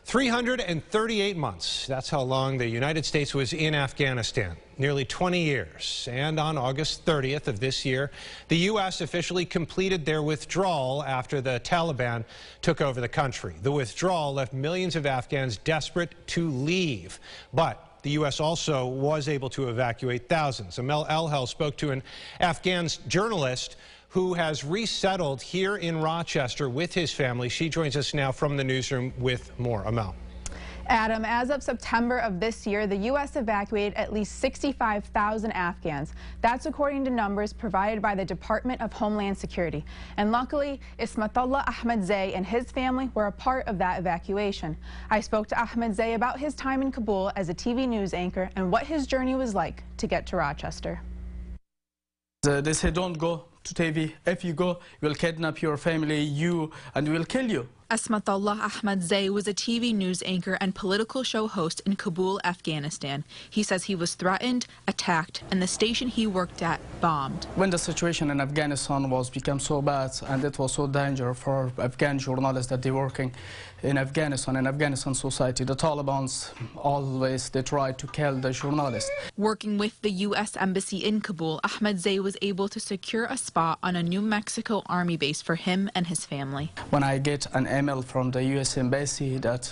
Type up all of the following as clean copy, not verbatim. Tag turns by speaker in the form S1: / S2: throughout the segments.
S1: 338 months. That's how long the United States was in Afghanistan. Nearly 20 years. And on August 30th of this year, the U.S. officially completed their withdrawal after the Taliban took over the country. The withdrawal left millions of Afghans desperate to leave. But the U.S. also was able to evacuate thousands. Amel Elhel spoke to an Afghan journalist who has resettled here in Rochester with his family. She joins us now from the newsroom with more. Amel.
S2: Adam, as of September of this year, the U.S. evacuated at least 65,000 Afghans. That's according to numbers provided by the Department of Homeland Security. And luckily, Ahmadzi and his family were a part of that evacuation. I spoke to Ahmadzi about his time in Kabul as a TV news anchor and what his journey was like to get to Rochester.
S3: They say don't go to TV. If you go, we'll kidnap your family, and we'll kill you.
S2: Ahmadzi was a TV news anchor and political show host in Kabul, Afghanistan. He says he was threatened, attacked, and the station he worked at bombed.
S3: When the situation in Afghanistan became so bad, and it was so dangerous for Afghan journalists that they're working in Afghanistan society, the Taliban's they tried to kill the journalists.
S2: Working with the U.S. Embassy in Kabul, Ahmadzi was able to secure a spot on a New Mexico Army base for him and his family.
S3: When I get an email from the U.S. Embassy that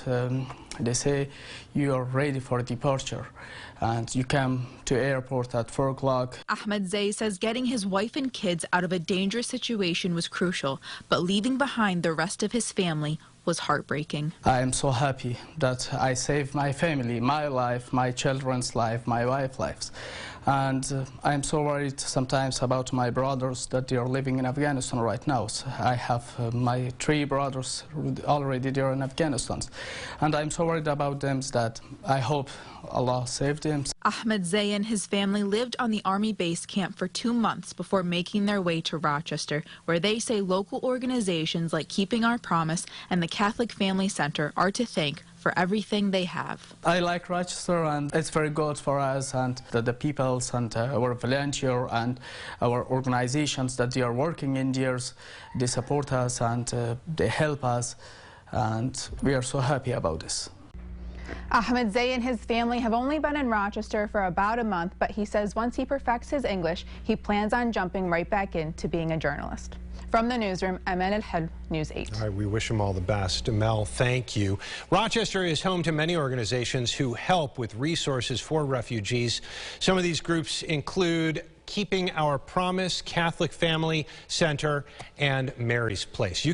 S3: they say you are ready for departure and you come to airport at 4 o'clock.
S2: Ahmadzi says getting his wife and kids out of a dangerous situation was crucial, but leaving behind the rest of his family was heartbreaking.
S3: I am so happy that I saved my family, my life, my children's life, my wife's lives. And I'm so worried sometimes about my brothers that they are living in Afghanistan right now. So I have my 3 brothers already there in Afghanistan. And I'm so worried about them that I hope Allah saved them.
S2: Ahmadzi and his family lived on the Army base camp for 2 months before making their way to Rochester, where they say local organizations like Keeping Our Promise and the Catholic Family Center are to thank for everything they have.
S3: I like Rochester, and it's very good for us and the peoples and our volunteers and our organizations that they are working in there. They support us and they help us, and we are so happy about this.
S2: Ahmadzi and his family have only been in Rochester for about a month, but he says once he perfects his English, he plans on jumping right back into being a journalist. From the newsroom, Aman Al-Hel, News 8.
S1: All right, we wish him all the best. Mel, thank you. Rochester is home to many organizations who help with resources for refugees. Some of these groups include Keeping Our Promise, Catholic Family Center, and Mary's Place. You can